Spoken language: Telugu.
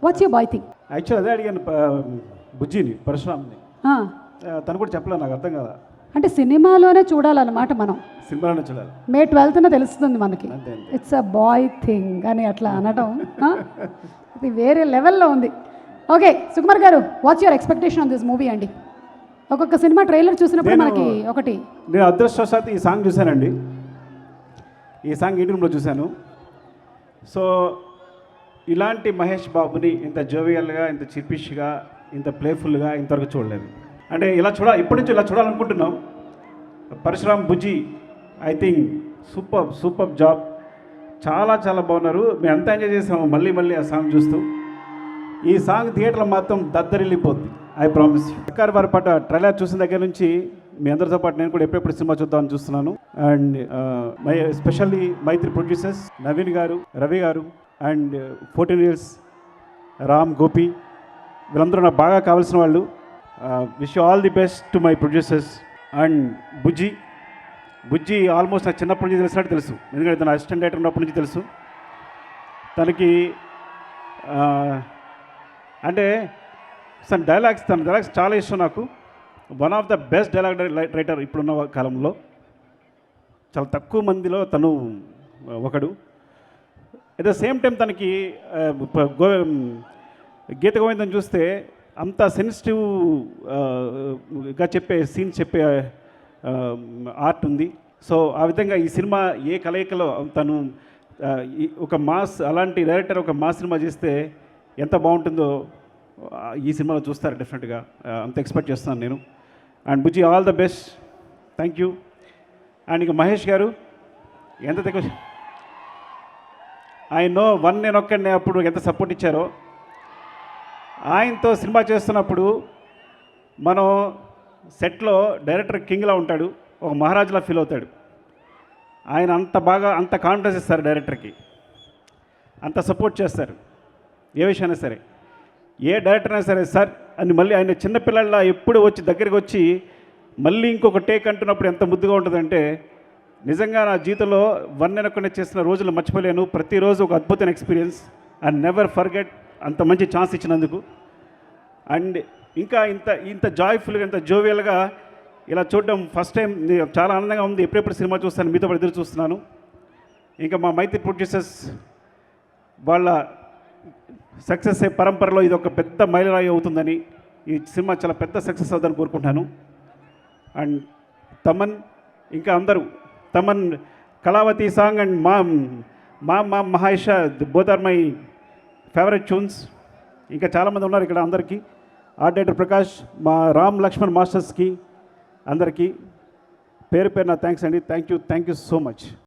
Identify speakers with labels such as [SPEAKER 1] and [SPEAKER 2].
[SPEAKER 1] What's your boy thing?
[SPEAKER 2] Actual అదే అడిగాను బుజ్జిని, పరశురామ్ని. తను కూడా చెప్పలేదు, నాకు అర్థం కదా.
[SPEAKER 1] అంటే సినిమాలోనే చూడాలన్నమాట మనం,
[SPEAKER 2] సినిమాలోనే చూడాలి.
[SPEAKER 1] మే 12న తెలుస్తుంది మనకి.
[SPEAKER 2] అంతే.
[SPEAKER 1] ఇట్స్ అ బాయ్ థింగ్ అని అట్లా అనడం ఇది వేరే లెవెల్లో ఉంది. ఓకే సుకుమార్ గారు, what's your expectation on this movie అండి? ఒక్కొక్క సినిమా ట్రైలర్ చూసినప్పుడు మనకి ఒకటి.
[SPEAKER 2] నేను అదృష్టవశాత్తు ఈ సాంగ్ చూశానండి. ఈ సాంగ్ ఈటీ రూమ్లో చూశాను. సో ఇలాంటి మహేష్ బాబుని ఇంత జోవియల్గా, ఇంత చిర్పిష్గా, ఇంత ప్లేఫుల్గా ఇంతవరకు చూడలేదు. అంటే ఇలా ఇప్పటి నుంచి ఇలా చూడాలనుకుంటున్నాం. పరశురామ్, బుజ్జి, ఐ థింక్ సూపర్ జాబ్. చాలా చాలా బాగున్నారు. మేము ఎంత ఎంజాయ్ చేసాము మళ్ళీ ఆ సాంగ్ చూస్తూ. ఈ సాంగ్ థియేటర్లో మాత్రం దద్దరిల్లిపోద్ది, ఐ ప్రామిస్. సర్కార్ వారి పాట ట్రైలర్ చూసిన దగ్గర నుంచి మీ అందరితో పాటు నేను కూడా ఎప్పుడెప్పుడు సినిమా చూద్దామని చూస్తున్నాను. And especially Mythri producers Naveen garu, Ravi గారు అండ్ 14 years రామ్, గోపి, వీళ్ళందరూ నాకు బాగా కావాల్సిన వాళ్ళు. Wish all the best to my producers. And Bujji almost నాకు చిన్నప్పటి నుంచి తెలిసినట్టు తెలుసు, ఎందుకంటే తన అసిస్టెంట్ డైరెక్టర్ ఉన్నప్పటి నుంచి తెలుసు. తనకి అంటే తన డైలాగ్స్ చాలా ఇష్టం నాకు. One of the best dialogue writer ఇప్పుడున్న కాలంలో. చాలా తక్కువ మందిలో తను ఒకడు. అట్ ద సేమ్ టైం తనకి గీత గోవిందం చూస్తే అంత సెన్సిటివ్గా చెప్పే సీన్స్ చెప్పే ఆర్ట్ ఉంది. సో ఆ విధంగా ఈ సినిమా ఏ కలయికలో తను ఒక మాస్, అలాంటి డైరెక్టర్ ఒక మాస్ సినిమా చేస్తే ఎంత బాగుంటుందో ఈ సినిమాలో చూస్తారు డెఫినెట్గా. అంత ఎక్స్పెక్ట్ చేస్తున్నాను నేను. And Bujji, all the best, thank you. And ఇక మహేష్ గారు ఎంత ఆయన నేను ఒక్కడినే అప్పుడు ఎంత సపోర్ట్ ఇచ్చారో. ఆయనతో సినిమా చేస్తున్నప్పుడు మనం సెట్లో డైరెక్టర్ కింగ్లా ఉంటాడు, ఒక మహారాజులా ఫీల్ అవుతాడు. ఆయన అంత కాన్ఫిడెన్స్ ఇస్తారు డైరెక్టర్కి, అంత సపోర్ట్ చేస్తారు ఏ విషయమైనా సరే. ఏ డైరెక్టర్ అయినా సరే సార్ అని మళ్ళీ ఆయన చిన్నపిల్లల ఎప్పుడు దగ్గరికి వచ్చి మళ్ళీ ఇంకొక టేక్ అంటున్నప్పుడు ఎంత ముద్దుగా ఉంటుందంటే, నిజంగా నా జీవితంలో నేను చేసిన రోజులు మర్చిపోలేను. ప్రతిరోజు ఒక అద్భుతమైన ఎక్స్పీరియన్స్. అండ్ నెవర్ ఫర్గెట్ అంత మంచి ఛాన్స్ ఇచ్చినందుకు. అండ్ ఇంకా ఇంత జాయ్ఫుల్గా, ఇంత జోవియల్గా ఇలా చూడడం ఫస్ట్ టైం, చాలా ఆనందంగా ఉంది. ఎప్పుడెప్పుడు సినిమా చూస్తాను, మీతో పాటు ఎదురు చూస్తున్నాను. ఇంకా మా మైత్రి ప్రొడ్యూసర్స్ వాళ్ళ సక్సెస్ పరంపరలో ఇది ఒక పెద్ద మైలురాయి అవుతుందని, ఈ సినిమా చాలా పెద్ద సక్సెస్ అవుతుందని కోరుకుంటున్నాను. అండ్ తమన్, ఇంకా అందరూ, తమన్, కళావతి సాంగ్ అండ్ మా Mahesha, both are my favourite tunes. ఇంకా చాలామంది ఉన్నారు ఇక్కడ. అందరికీ, ఆర్ట్ డైరెక్టర్ ప్రకాష్, మా రామ్ లక్ష్మణ్ మాస్టర్స్కి అందరికీ పేరు పేరున థ్యాంక్స్ అండి. Thank you so much.